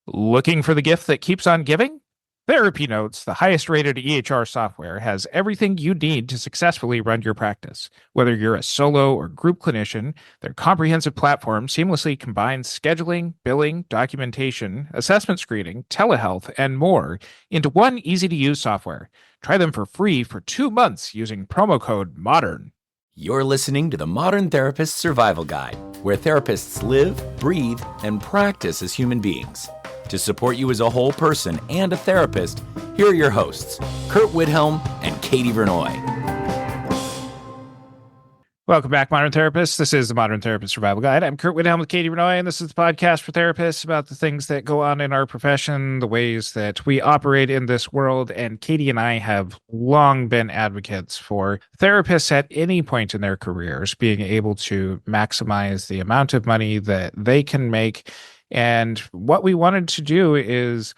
Looking for the gift that keeps on giving? Therapy Notes, the highest rated EHR software, has everything you need to successfully run your practice. Whether you're a solo or group clinician, their comprehensive platform seamlessly combines scheduling, billing, documentation, assessment screening, telehealth, and more into one easy to use software. Try them for free for 2 months using promo code MODERN. You're listening to the Modern Therapist Survival Guide, where therapists live, breathe, and practice as human beings. To support you as a whole person and a therapist, here are your hosts, Curt and Katie Vernoy. Welcome back, Modern Therapists. This is the Modern Therapist Survival Guide. I'm Curt with Katie Vernoy, and this is the podcast for therapists about the things that go on in our profession, the ways that we operate in this world. And Katie and I have long been advocates for therapists at any point in their careers being able to maximize the amount of money that they can make. And what we wanted to do is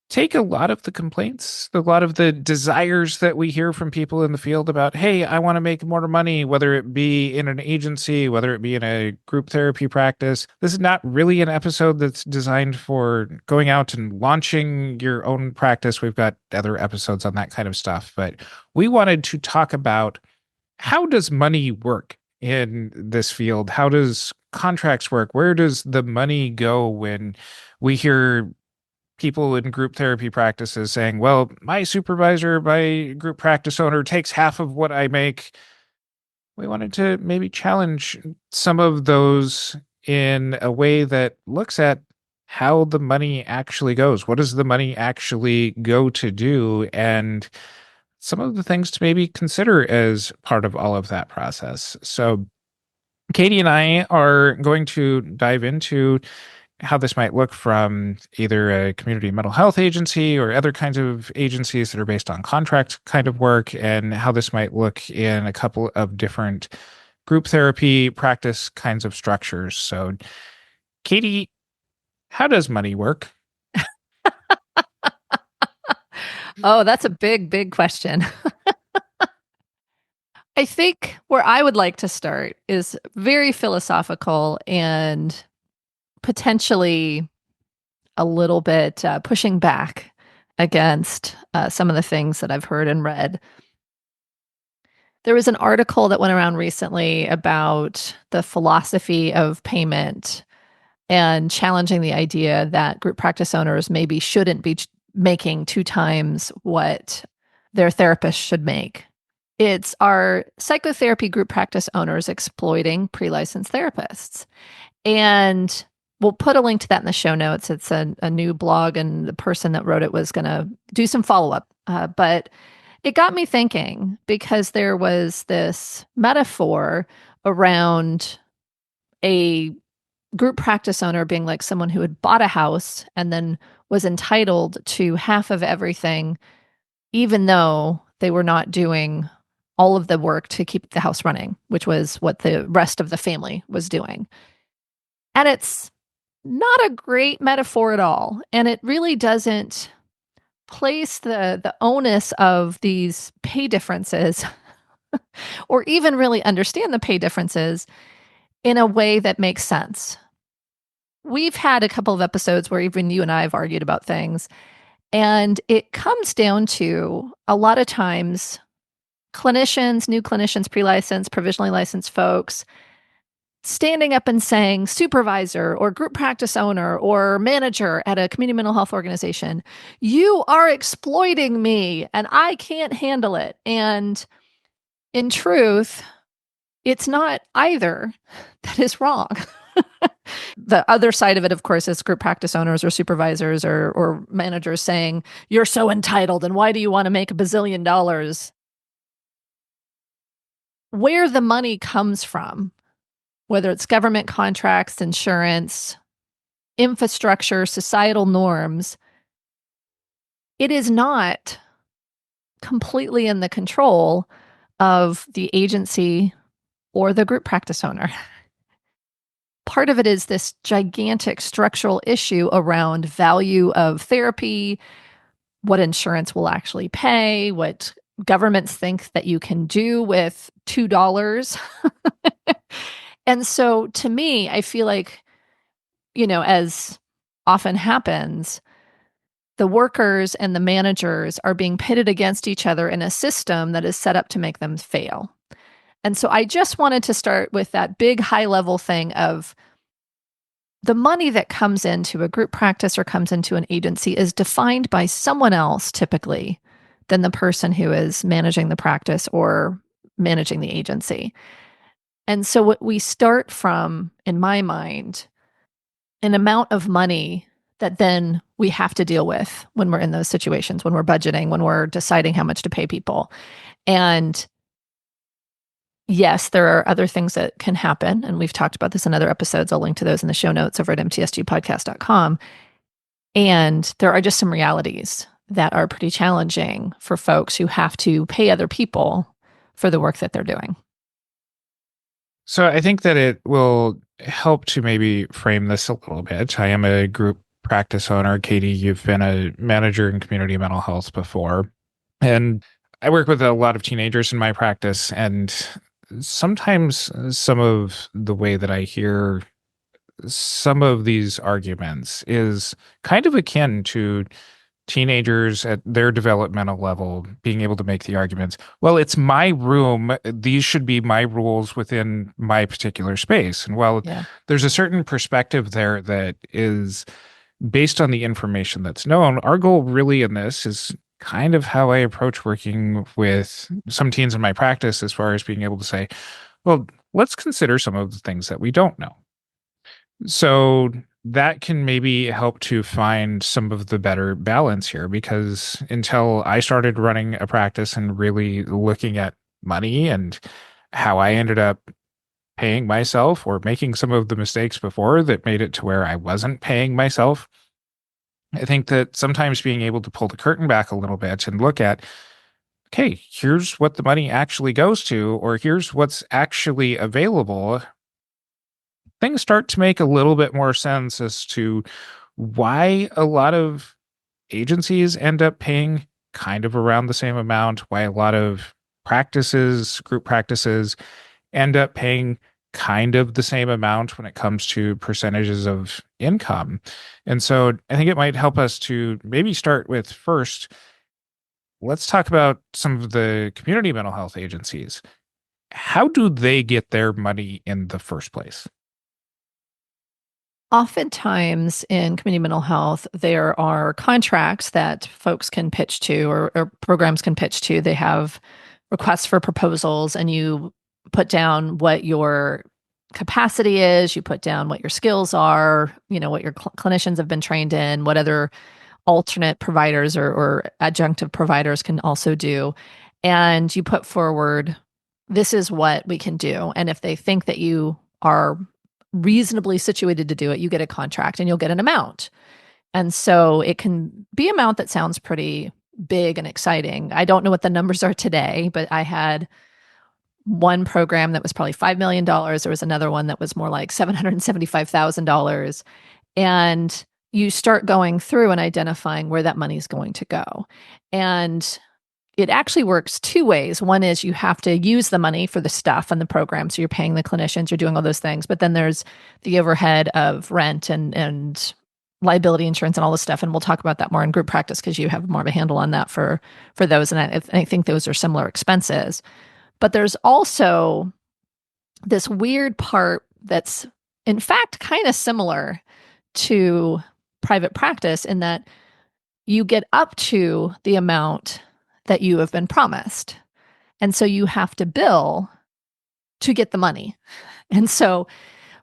take a lot of the complaints, a lot of the desires that we hear from people in the field about, hey, I want to make more money, whether it be in an agency, whether it be in a group therapy practice. This is not really an episode that's designed for going out and launching your own practice. We've got other episodes on that kind of stuff, but we wanted to talk about how does money work in this field? How does contracts work? Where does the money go when we hear people in group therapy practices saying, well, my supervisor, my group practice owner takes half of what I make? We wanted to maybe challenge some of those in a way that looks at how the money actually goes. What does the money actually go to do? And some of the things to maybe consider as part of all of that process. So Katie and I are going to dive into how this might look from either a community mental health agency or other kinds of agencies that are based on contract kind of work, and how this might look in a couple of different group therapy practice kinds of structures. So, Katie, how does money work? Oh, that's a big, big question. I think where I would like to start is very philosophical and potentially a little bit pushing back against some of the things that I've heard and read. There was an article that went around recently about the philosophy of payment and challenging the idea that group practice owners maybe shouldn't be making 2 times what their therapist should make. It's our psychotherapy group practice owners exploiting pre-licensed therapists. And we'll put a link to that in the show notes. It's a new blog, and the person that wrote it was going to do some follow-up. But it got me thinking, because there was this metaphor around a group practice owner being like someone who had bought a house and then was entitled to half of everything, even though they were not doing all of the work to keep the house running, which was what the rest of the family was doing. And it's not a great metaphor at all. And it really doesn't place the onus of these pay differences or even really understand the pay differences in a way that makes sense. We've had a couple of episodes where even you and I have argued about things, and it comes down to a lot of times clinicians, new clinicians, pre-licensed, provisionally licensed folks standing up and saying, supervisor or group practice owner or manager at a community mental health organization, you are exploiting me and I can't handle it. And in truth, it's not either that is wrong. The other side of it, of course, is group practice owners or supervisors or managers saying, you're so entitled and why do you want to make $1 bazillion? Where the money comes from, whether it's government contracts, insurance, infrastructure, societal norms, it is not completely in the control of the agency or the group practice owner. Part of it is this gigantic structural issue around value of therapy, what insurance will actually pay, what governments think that you can do with $2. And so to me, I feel like, as often happens, the workers and the managers are being pitted against each other in a system that is set up to make them fail. And so I just wanted to start with that big high level thing of the money that comes into a group practice or comes into an agency is defined by someone else typically than the person who is managing the practice or managing the agency. And so what we start from, in my mind, an amount of money that then we have to deal with when we're in those situations, when we're budgeting, when we're deciding how much to pay people. And yes, there are other things that can happen. And we've talked about this in other episodes. I'll link to those in the show notes over at mtsgpodcast.com. And there are just some realities that are pretty challenging for folks who have to pay other people for the work that they're doing. So I think that it will help to maybe frame this a little bit. I am a group practice owner. Katie, you've been a manager in community mental health before. And I work with a lot of teenagers in my practice. And sometimes some of the way that I hear some of these arguments is kind of akin to teenagers at their developmental level being able to make the arguments, well, it's my room. These should be my rules within my particular space. And while there's a certain perspective there that is based on the information that's known, our goal really in this is kind of how I approach working with some teens in my practice as far as being able to say, well, let's consider some of the things that we don't know. So that can maybe help to find some of the better balance here, because until I started running a practice and really looking at money and how I ended up paying myself or making some of the mistakes before that made it to where I wasn't paying myself, I think that sometimes being able to pull the curtain back a little bit and look at, okay, here's what the money actually goes to, or here's what's actually available, things start to make a little bit more sense as to why a lot of agencies end up paying kind of around the same amount, why a lot of practices, group practices, end up paying kind of the same amount when it comes to percentages of income. And so I think it might help us to maybe start with first, let's talk about some of the community mental health agencies. How do they get their money in the first place? Oftentimes in community mental health, there are contracts that folks can pitch to or programs can pitch to. They have requests for proposals, and you put down what your capacity is, you put down what your skills are, what your clinicians have been trained in, what other alternate providers or adjunctive providers can also do. And you put forward, this is what we can do. And if they think that you are reasonably situated to do it, you get a contract and you'll get an amount. And so it can be an amount that sounds pretty big and exciting. I don't know what the numbers are today, but I had one program that was probably $5 million. There was another one that was more like $775,000. And you start going through and identifying where that money is going to go. And it actually works two ways. One is you have to use the money for the stuff and the program. So you're paying the clinicians, you're doing all those things. But then there's the overhead of rent and liability insurance and all this stuff. And we'll talk about that more in group practice because you have more of a handle on that for those. And I think those are similar expenses. But there's also this weird part that's, in fact, kind of similar to private practice in that you get up to the amount that you have been promised. And so you have to bill to get the money. And so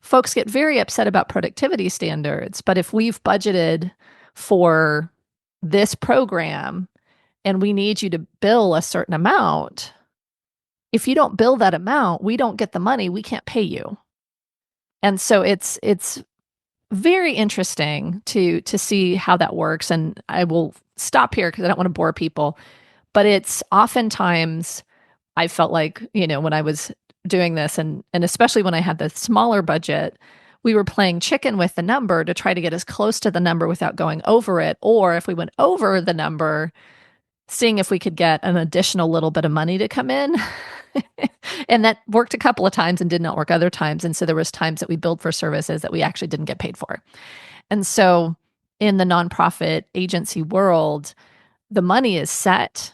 folks get very upset about productivity standards. But if we've budgeted for this program and we need you to bill a certain amount, if you don't bill that amount, we don't get the money, we can't pay you. And so it's very interesting to see how that works. And I will stop here because I don't want to bore people. But it's oftentimes, I felt like, when I was doing this, and especially when I had the smaller budget, we were playing chicken with the number to try to get as close to the number without going over it. Or if we went over the number, seeing if we could get an additional little bit of money to come in. And that worked a couple of times and did not work other times. And so there was times that we billed for services that we actually didn't get paid for. And so in the nonprofit agency world, the money is set.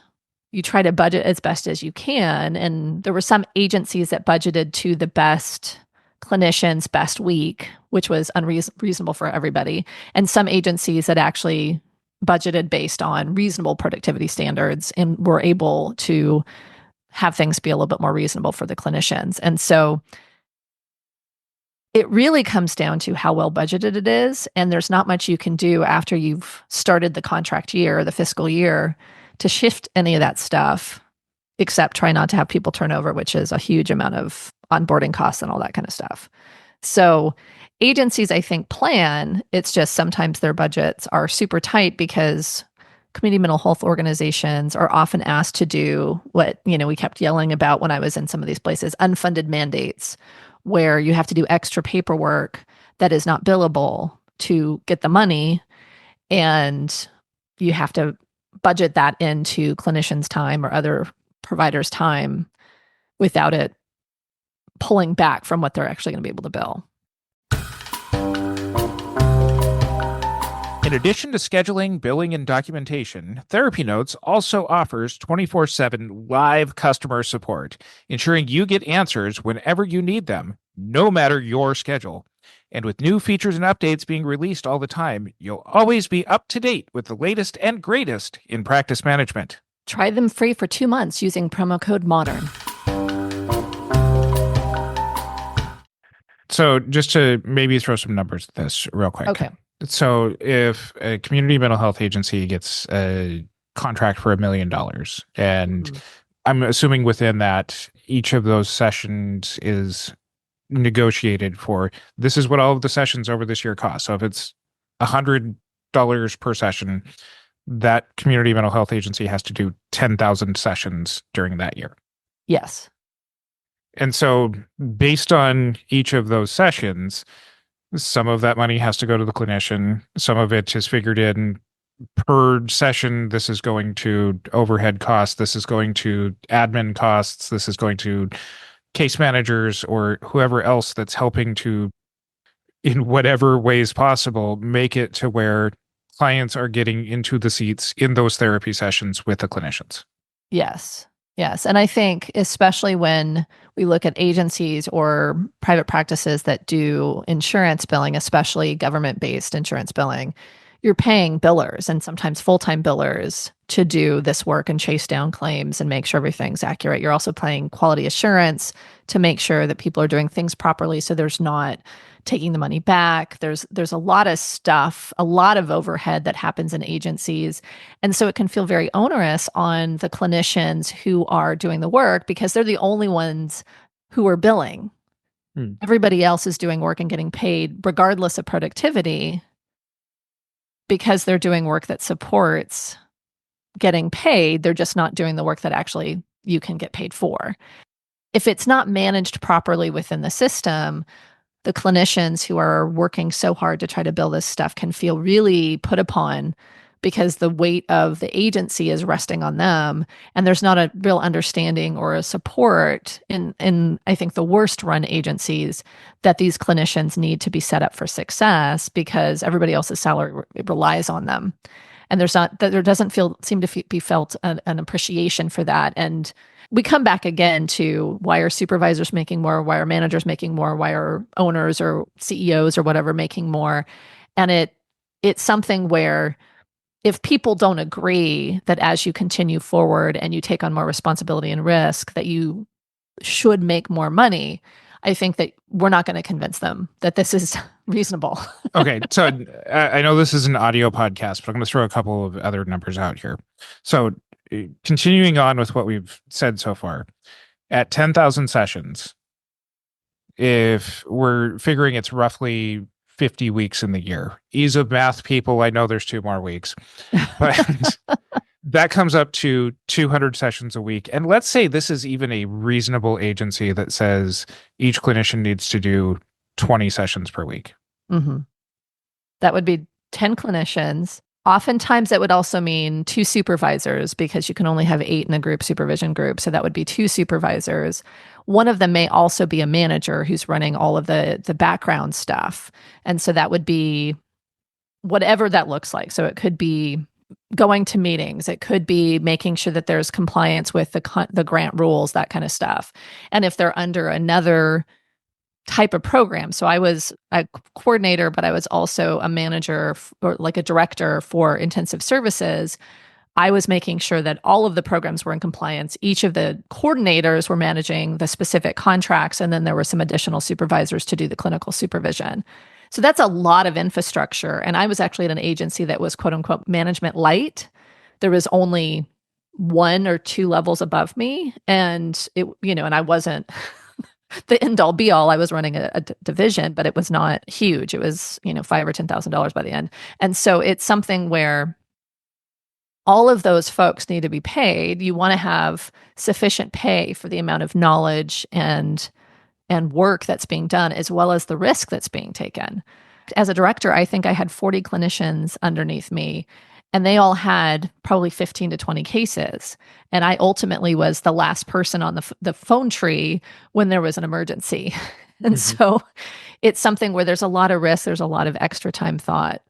You try to budget as best as you can. And there were some agencies that budgeted to the best clinicians, best week, which was unreasonable for everybody. And some agencies that actually budgeted based on reasonable productivity standards and were able to have things be a little bit more reasonable for the clinicians. And so it really comes down to how well budgeted it is. And there's not much you can do after you've started the contract year, the fiscal year, to shift any of that stuff, except try not to have people turn over, which is a huge amount of onboarding costs and all that kind of stuff. So agencies, I think, plan. It's just sometimes their budgets are super tight because community mental health organizations are often asked to do what, we kept yelling about when I was in some of these places, unfunded mandates, where you have to do extra paperwork that is not billable to get the money, and you have to budget that into clinicians' time or other providers' time without it pulling back from what they're actually going to be able to bill. In addition to scheduling, billing, and documentation, Therapy Notes also offers 24/7 live customer support, ensuring you get answers whenever you need them, no matter your schedule. And with new features and updates being released all the time, you'll always be up to date with the latest and greatest in practice management. Try them free for 2 months using promo code MODERN. So just to maybe throw some numbers at this real quick. Okay. So if a community mental health agency gets a contract for $1 million, and I'm assuming within that, each of those sessions is negotiated for, this is what all of the sessions over this year cost. So if it's $100 per session, that community mental health agency has to do 10,000 sessions during that year. Yes. And so based on each of those sessions, some of that money has to go to the clinician. Some of it is figured in per session. This is going to overhead costs. This is going to admin costs. This is going to case managers or whoever else that's helping to, in whatever ways possible, make it to where clients are getting into the seats in those therapy sessions with the clinicians. Yes. Yes. And I think especially when we look at agencies or private practices that do insurance billing, especially government-based insurance billing, you're paying billers and sometimes full-time billers to do this work and chase down claims and make sure everything's accurate. You're also paying quality assurance to make sure that people are doing things properly, so there's not taking the money back. There's a lot of stuff, a lot of overhead that happens in agencies. And so it can feel very onerous on the clinicians who are doing the work because they're the only ones who are billing. Everybody else is doing work and getting paid regardless of productivity because they're doing work that supports getting paid. They're just not doing the work that actually you can get paid for. If it's not managed properly within the system, the clinicians who are working so hard to try to build this stuff can feel really put upon because the weight of the agency is resting on them. And there's not a real understanding or a support in I think, the worst run agencies that these clinicians need to be set up for success because everybody else's salary relies on them. And there doesn't seem to be felt an appreciation for that. And we come back again to why are supervisors making more? Why are managers making more? Why are owners or CEOs or whatever making more? And it's something where if people don't agree that as you continue forward and you take on more responsibility and risk, that you should make more money, I think that we're not going to convince them that this is reasonable. Okay, so I know this is an audio podcast, but I'm going to throw a couple of other numbers out here. So continuing on with what we've said so far, at 10,000 sessions, if we're figuring it's roughly 50 weeks in the year, ease of math people, I know there's 2 more weeks, but that comes up to 200 sessions a week. And let's say this is even a reasonable agency that says each clinician needs to do 20 sessions per week. Mm-hmm. That would be 10 clinicians. Oftentimes, that would also mean 2 supervisors because you can only have 8 in a group supervision group. So that would be 2 supervisors. One of them may also be a manager who's running all of the background stuff. And so that would be whatever that looks like. So it could be going to meetings. It could be making sure that there's compliance with the grant rules, that kind of stuff. And if they're under another type of program. So I was a coordinator, but I was also a manager or like a director for intensive services. I was making sure that all of the programs were in compliance. Each of the coordinators were managing the specific contracts, and then there were some additional supervisors to do the clinical supervision. So that's a lot of infrastructure. And I was actually at an agency that was quote unquote management light. There was only one or two levels above me. And and I wasn't the end all be all. I was running a division, but it was not huge. It was, $5,000 or $10,000 by the end. And so it's something where all of those folks need to be paid. You want to have sufficient pay for the amount of knowledge and work that's being done, as well as the risk that's being taken. As a director, I think I had 40 clinicians underneath me, and they all had probably 15 to 20 cases. And I ultimately was the last person on the phone tree when there was an emergency. And so it's something where there's a lot of risk. There's a lot of extra time thought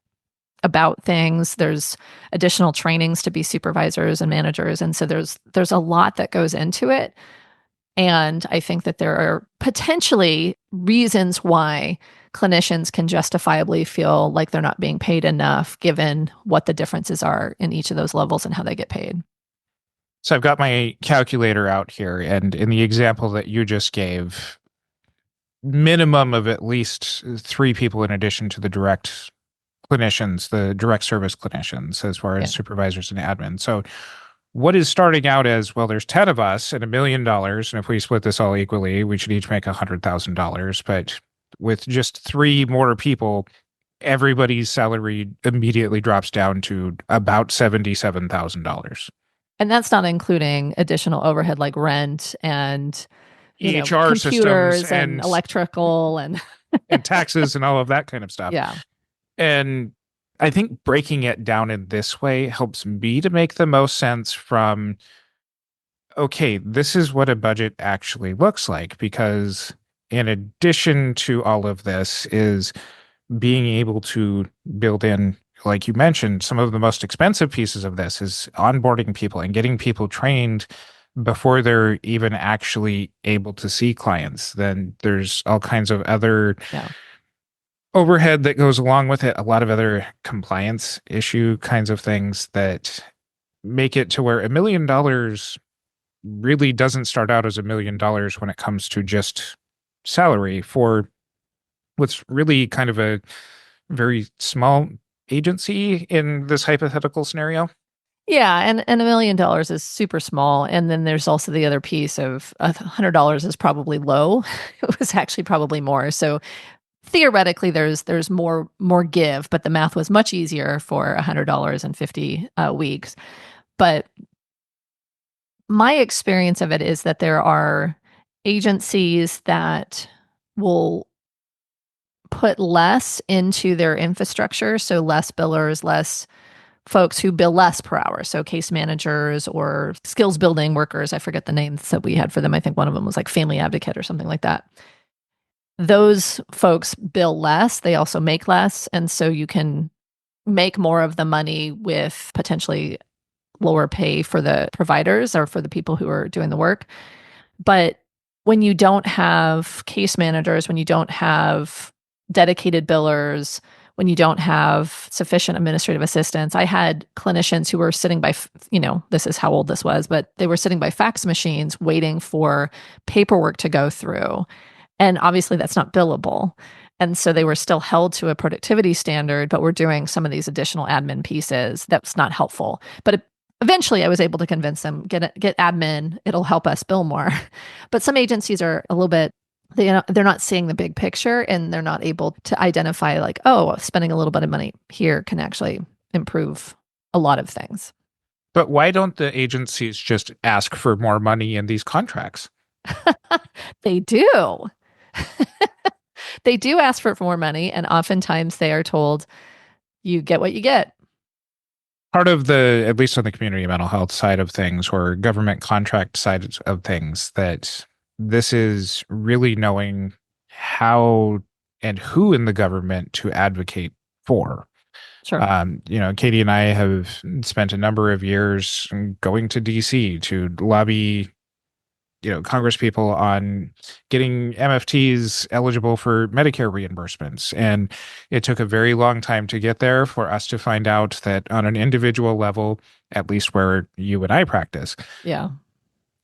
about things. There's additional trainings to be supervisors and managers. And so there's a lot that goes into it. And I think that there are potentially reasons why clinicians can justifiably feel like they're not being paid enough, given what the differences are in each of those levels and how they get paid. So I've got my calculator out here, and in the example that you just gave, minimum of at least 3 people in addition to the direct clinicians, the direct service clinicians, as far as supervisors and admin. So what is starting out as, well, there's 10 of us and $1 million, and if we split this all equally, we should each make $100,000. But with just 3 more people, everybody's salary immediately drops down to about $77,000. And that's not including additional overhead like rent and EHR computers systems and electrical and and taxes and all of that kind of stuff. Yeah. And I think breaking it down in this way helps me to make the most sense from, okay, this is what a budget actually looks like, because in addition to all of this is being able to build in, like you mentioned, some of the most expensive pieces of this is onboarding people and getting people trained before they're even actually able to see clients. Then there's all kinds of other overhead that goes along with it, a lot of other compliance issue kinds of things that make it to where $1 million really doesn't start out as $1 million when it comes to just salary for what's really kind of a very small agency in this hypothetical scenario. Yeah, and $1 million is super small. And then there's also the other piece of $100 is probably low. It was actually probably more. So theoretically, there's more give, but the math was much easier for $100 and 50 weeks. But my experience of it is that there are agencies that will put less into their infrastructure, so less billers, less folks who bill less per hour, so case managers or skills building workers. I forget the names that we had for them. I think one of them was like family advocate or something like that. Those folks bill less. They also make less. And so you can make more of the money with potentially lower pay for the providers or for the people who are doing the work. But when you don't have case managers, when you don't have dedicated billers, when you don't have sufficient administrative assistants, I had clinicians who were sitting by, this is how old this was, but they were sitting by fax machines waiting for paperwork to go through. And obviously that's not billable. And so they were still held to a productivity standard, but we're doing some of these additional admin pieces. That's not helpful. But eventually I was able to convince them, get admin, it'll help us bill more. But some agencies are a little bit, they're not seeing the big picture, and they're not able to identify like, oh, spending a little bit of money here can actually improve a lot of things. But why don't the agencies just ask for more money in these contracts? They do. They do ask for more money, and oftentimes they are told, you get what you get. Part of the, at least on the community mental health side of things or government contract side of things, that this is really knowing how and who in the government to advocate for. Sure. Katie and I have spent a number of years going to DC to lobby, Congress people on getting MFTs eligible for Medicare reimbursements. And it took a very long time to get there for us to find out that on an individual level, at least where you and I practice, Yeah.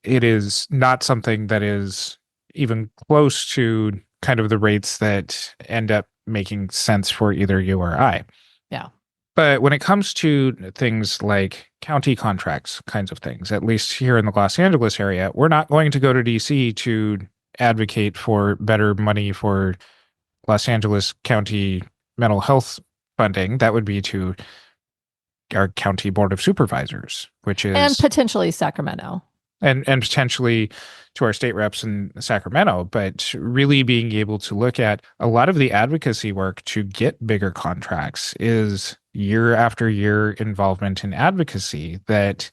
it is not something that is even close to kind of the rates that end up making sense for either you or I. Yeah. But when it comes to things like county contracts, kinds of things, at least here in the Los Angeles area, we're not going to go to DC to advocate for better money for Los Angeles County mental health funding. That would be to our county board of supervisors, which And is potentially Sacramento. and potentially to our state reps in Sacramento, but really being able to look at a lot of the advocacy work to get bigger contracts is year after year involvement in advocacy that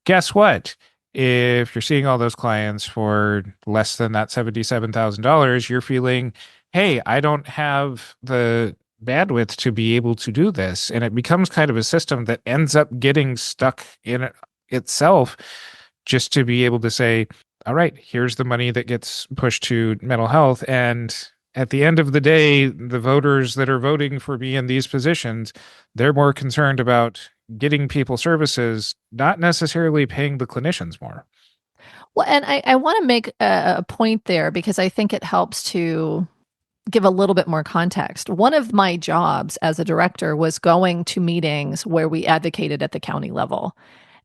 guess what? If you're seeing all those clients for less than that $77,000, you're feeling, hey, I don't have the bandwidth to be able to do this. And it becomes kind of a system that ends up getting stuck in itself just to be able to say, all right, here's the money that gets pushed to mental health. And at the end of the day, the voters that are voting for me in these positions, they're more concerned about getting people services, not necessarily paying the clinicians more. Well, and I want to make a point there because I think it helps to give a little bit more context. One of my jobs as a director was going to meetings where we advocated at the county level.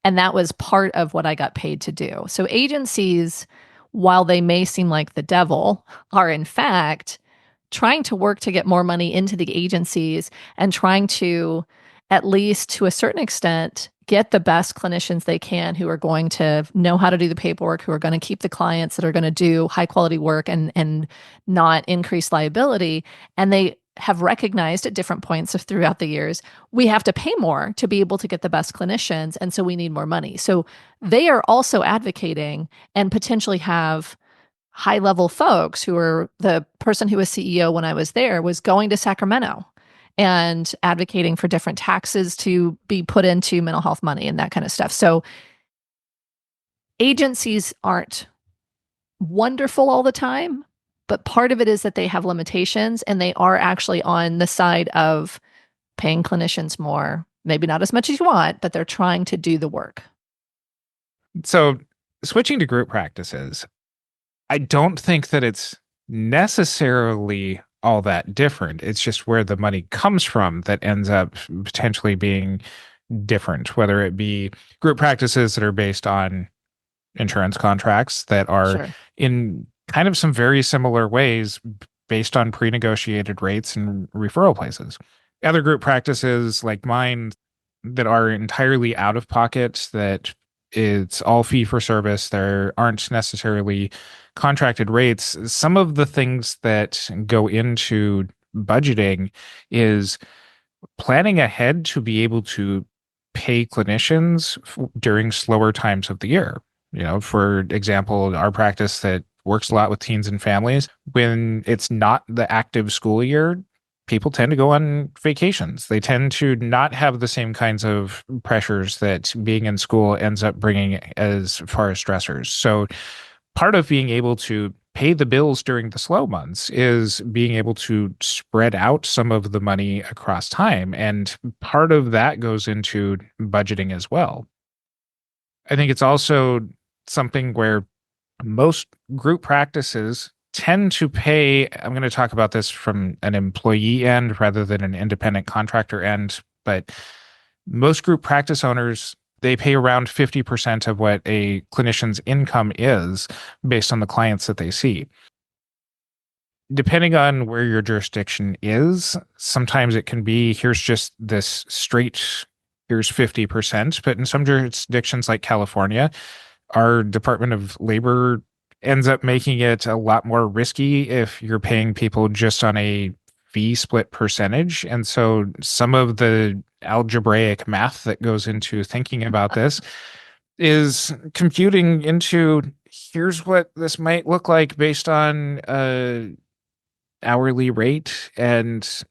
And that was part of what I got paid to do. So agencies, while they may seem like the devil, are in fact trying to work to get more money into the agencies and trying to, at least to a certain extent, get the best clinicians they can who are going to know how to do the paperwork, who are going to keep the clients, that are going to do high quality work and not increase liability. And they have recognized at different points throughout the years, we have to pay more to be able to get the best clinicians. And so we need more money. So they are also advocating and potentially have high level folks who are the person who was CEO when I was there was going to Sacramento and advocating for different taxes to be put into mental health money and that kind of stuff. So agencies aren't wonderful all the time, but part of it is that they have limitations and they are actually on the side of paying clinicians more, maybe not as much as you want, but they're trying to do the work. So switching to group practices, I don't think that it's necessarily all that different. It's just where the money comes from that ends up potentially being different, whether it be group practices that are based on insurance contracts that are Sure. in kind of some very similar ways based on pre-negotiated rates and referral places. Other group practices like mine that are entirely out of pocket, that it's all fee for service. There aren't necessarily contracted rates. Some of the things that go into budgeting is planning ahead to be able to pay clinicians during slower times of the year. For example, our practice that works a lot with teens and families, when it's not the active school year, people tend to go on vacations. They tend to not have the same kinds of pressures that being in school ends up bringing as far as stressors. So part of being able to pay the bills during the slow months is being able to spread out some of the money across time. And part of that goes into budgeting as well. I think it's also something where most group practices tend to pay. I'm going to talk about this from an employee end rather than an independent contractor end, but most group practice owners, they pay around 50% of what a clinician's income is based on the clients that they see. Depending on where your jurisdiction is, sometimes it can be here's just this straight, here's 50%. But in some jurisdictions like California, our Department of Labor ends up making it a lot more risky if you're paying people just on a fee split percentage. And so some of the algebraic math that goes into thinking about this is computing into here's what this might look like based on hourly rate, and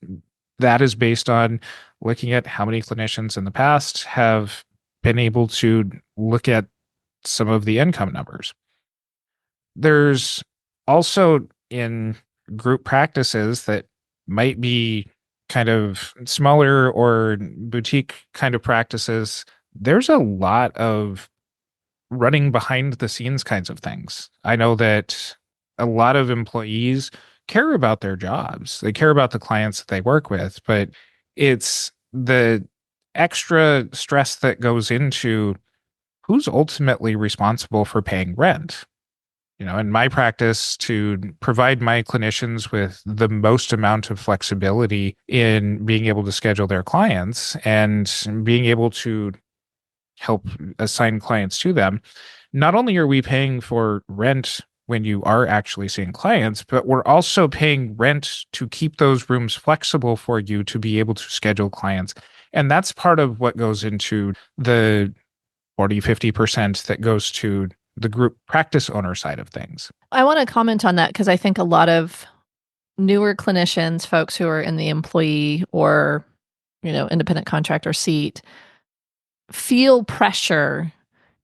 that is based on looking at how many clinicians in the past have been able to look at some of the income numbers. There's also in group practices that might be kind of smaller or boutique kind of practices, there's a lot of running behind the scenes kinds of things. I know that a lot of employees care about their jobs. They care about the clients that they work with, but it's the extra stress that goes into who's ultimately responsible for paying rent. In my practice, to provide my clinicians with the most amount of flexibility in being able to schedule their clients and being able to help assign clients to them, not only are we paying for rent when you are actually seeing clients, but we're also paying rent to keep those rooms flexible for you to be able to schedule clients. And that's part of what goes into the 40-50% that goes to the group practice owner side of things. I want to comment on that because I think a lot of newer clinicians, folks who are in the employee or, independent contractor seat, feel pressure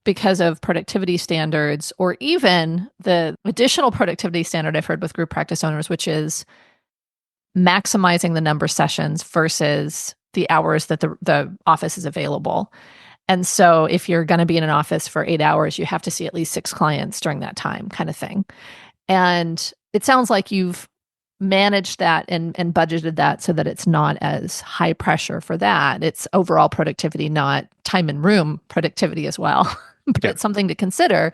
because of productivity standards or even the additional productivity standard I've heard with group practice owners, which is maximizing the number of sessions versus the hours that the office is available. And so if you're going to be in an office for 8 hours, you have to see at least 6 clients during that time, kind of thing. And it sounds like you've managed that and budgeted that so that it's not as high pressure for that. It's overall productivity, not time and room productivity as well. But Yeah. it's something to consider.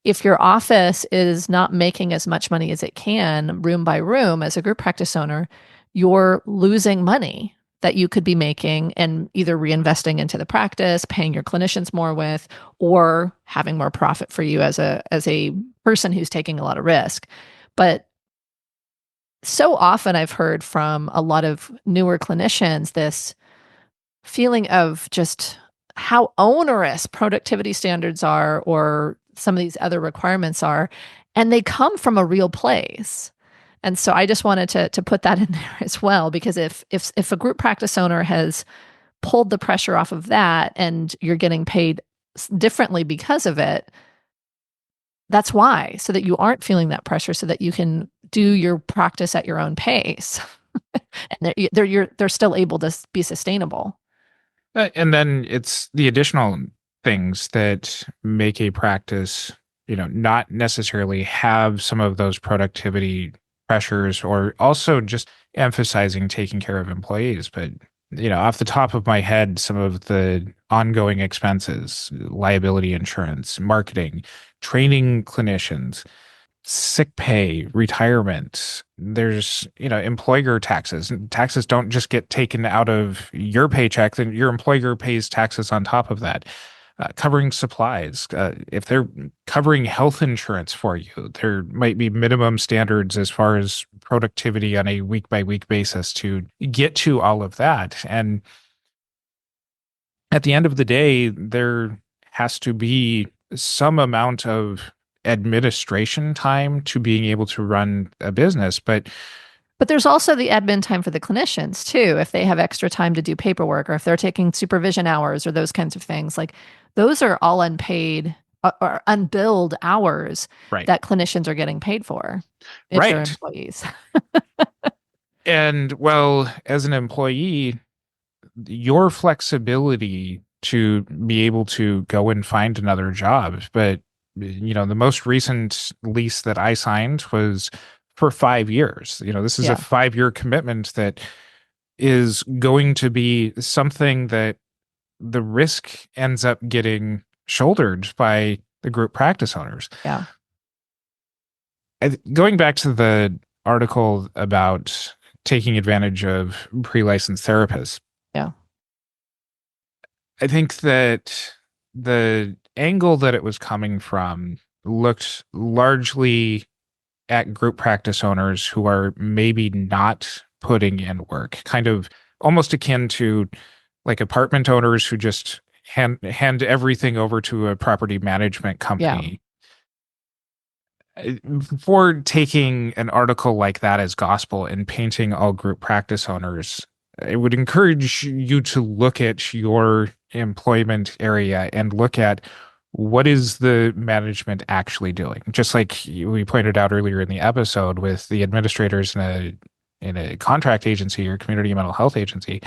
If your office is not making as much money as it can, room by room, as a group practice owner, you're losing money that you could be making and either reinvesting into the practice, paying your clinicians more with, or having more profit for you as a person who's taking a lot of risk. But so often I've heard from a lot of newer clinicians this feeling of just how onerous productivity standards are or some of these other requirements are, and they come from a real place. And so I just wanted to put that in there as well, because if a group practice owner has pulled the pressure off of that and you're getting paid differently because of it, that's why, so that you aren't feeling that pressure, so that you can do your practice at your own pace, and they're still able to be sustainable. And then it's the additional things that make a practice, not necessarily have some of those productivity pressures, or also just emphasizing taking care of employees. But, off the top of my head, some of the ongoing expenses, liability insurance, marketing, training clinicians, sick pay, retirement. There's, employer taxes. Taxes don't just get taken out of your paycheck, then your employer pays taxes on top of that. Covering supplies. If they're covering health insurance for you, there might be minimum standards as far as productivity on a week by week basis to get to all of that. And at the end of the day, there has to be some amount of administration time to being able to run a business. But there's also the admin time for the clinicians too, if they have extra time to do paperwork, or if they're taking supervision hours or those kinds of things. Like, those are all unpaid or unbilled hours right. that clinicians are getting paid for if they're Right. employees. And well, as an employee, your flexibility to be able to go and find another job. But, the most recent lease that I signed was for 5 years. This is Yeah. a 5-year commitment that is going to be something that the risk ends up getting shouldered by the group practice owners. Yeah. Going back to the article about taking advantage of pre-licensed therapists. Yeah. I think that the angle that it was coming from looked largely at group practice owners who are maybe not putting in work, kind of almost akin to like apartment owners who just hand everything over to a property management company. For taking an article like that as gospel and painting all group practice owners I would encourage you to look at your employment area and look at what is the management actually doing. Just like we pointed out earlier in the episode with the administrators in a contract agency or community mental health agency,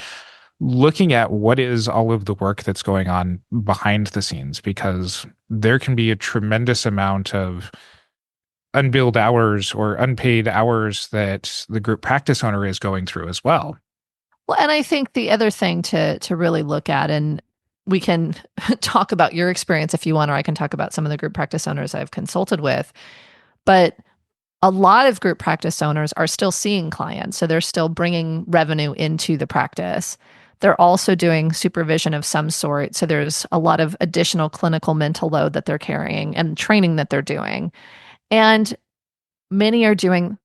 looking at what is all of the work that's going on behind the scenes, because there can be a tremendous amount of unbilled hours or unpaid hours that the group practice owner is going through as well. Well, and I think the other thing to really look at, and we can talk about your experience if you want, or I can talk about some of the group practice owners I've consulted with, but a lot of group practice owners are still seeing clients. So they're still bringing revenue into the practice. They're also doing supervision of some sort. So there's a lot of additional clinical mental load that they're carrying and training that they're doing. And many are doing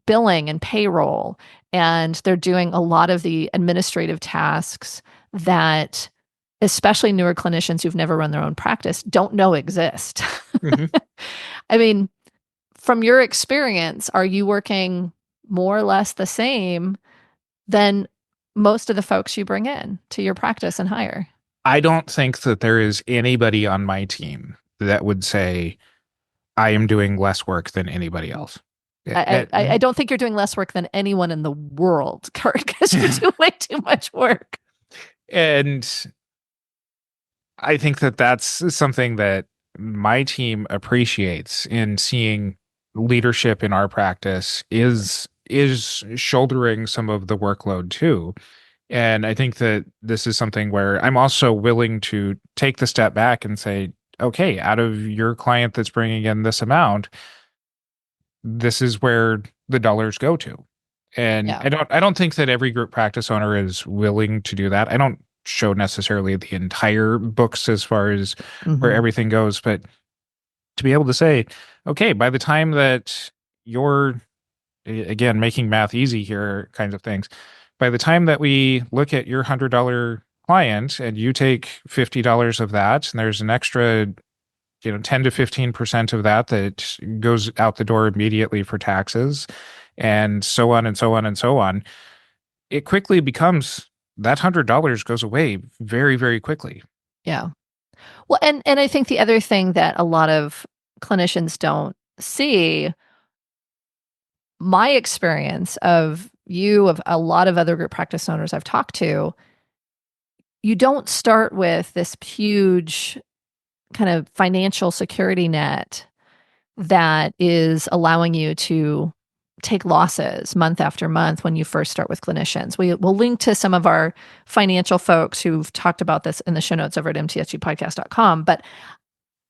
billing and payroll, and they're doing a lot of the administrative tasks that especially newer clinicians who've never run their own practice don't know exist. Mm-hmm. I mean, from your experience, are you working more or less the same than most of the folks you bring in to your practice and hire? I don't think that there is anybody on my team that would say I am doing less work than anybody else. I don't think you're doing less work than anyone in the world, Curt, because you do way too much work. And I think that that's something that my team appreciates in seeing leadership in our practice is shouldering some of the workload too. And I think that this is something where I'm also willing to take the step back and say, okay, out of your client that's bringing in this amount, this is where the dollars go to. And Yeah. I don't think that every group practice owner is willing to do that. I don't show necessarily the entire books as far as where everything goes, but to be able to say, okay, by the time that you're again making math easy here kinds of things, by the time that we look at your $100 client and you take $50 of that, and there's an extra 10 to 15% of that that goes out the door immediately for taxes, and so on and so on and so on, it quickly becomes that $100 goes away very, very quickly. Yeah. Well, and I think the other thing that a lot of clinicians don't see, my experience of a lot of other group practice owners I've talked to, you don't start with this huge kind of financial security net that is allowing you to take losses month after month when you first start with clinicians. We'll link to some of our financial folks who've talked about this in the show notes over at mtsgpodcast.com. But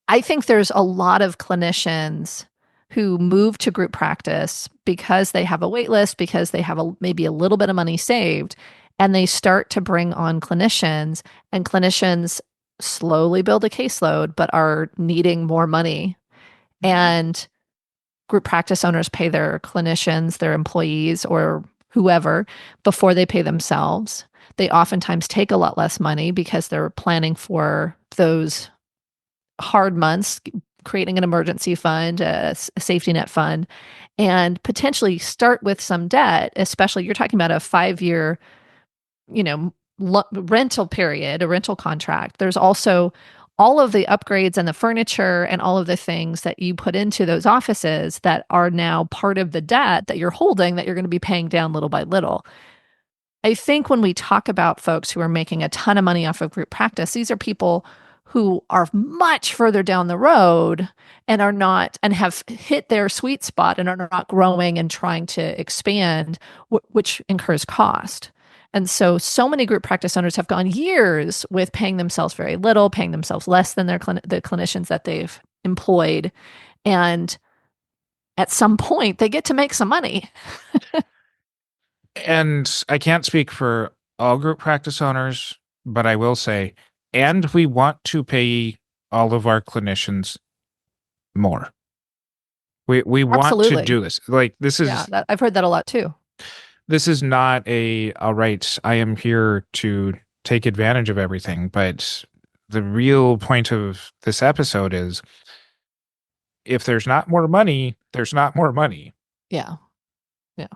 I think there's a lot of clinicians who move to group practice because they have a wait list, because they have maybe a little bit of money saved, and they start to bring on clinicians, and clinicians slowly build a caseload but are needing more money. And group practice owners pay their clinicians, their employees, or whoever before they pay themselves. They oftentimes take a lot less money because they're planning for those hard months, creating an emergency fund, a safety net fund, and potentially start with some debt, especially you're talking about a 5-year, rental period, a rental contract. There's also all of the upgrades and the furniture and all of the things that you put into those offices that are now part of the debt that you're holding that you're going to be paying down little by little. I think when we talk about folks who are making a ton of money off of group practice, these are people who are much further down the road and are not, and have hit their sweet spot and are not growing and trying to expand, which incurs cost. And so many group practice owners have gone years with paying themselves very little, paying themselves less than the clinicians that they've employed. And at some point, they get to make some money. And I can't speak for all group practice owners, but I will say, and we want to pay all of our clinicians more. We want to do this. Like, this is, I've heard that a lot too. This is not all right, I am here to take advantage of everything. But the real point of this episode is, if there's not more money, there's not more money. Yeah. Yeah.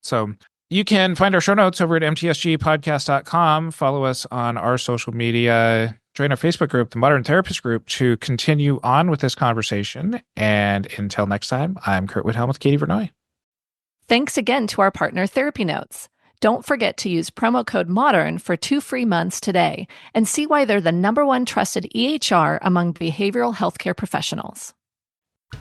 So You can find our show notes over at mtsgpodcast.com. Follow us on our social media. Join our Facebook group, the Modern Therapist Group, to continue on with this conversation. And until next time, I'm Curt Wilhelm with Katie Vernoy. Thanks again to our partner, Therapy Notes. Don't forget to use promo code MODERN for 2 free months today and see why they're the #1 trusted EHR among behavioral healthcare professionals.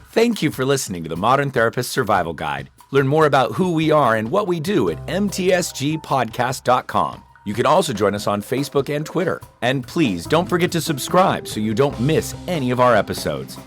Thank you for listening to the Modern Therapist Survival Guide. Learn more about who we are and what we do at mtsgpodcast.com. You can also join us on Facebook and Twitter. And please don't forget to subscribe so you don't miss any of our episodes.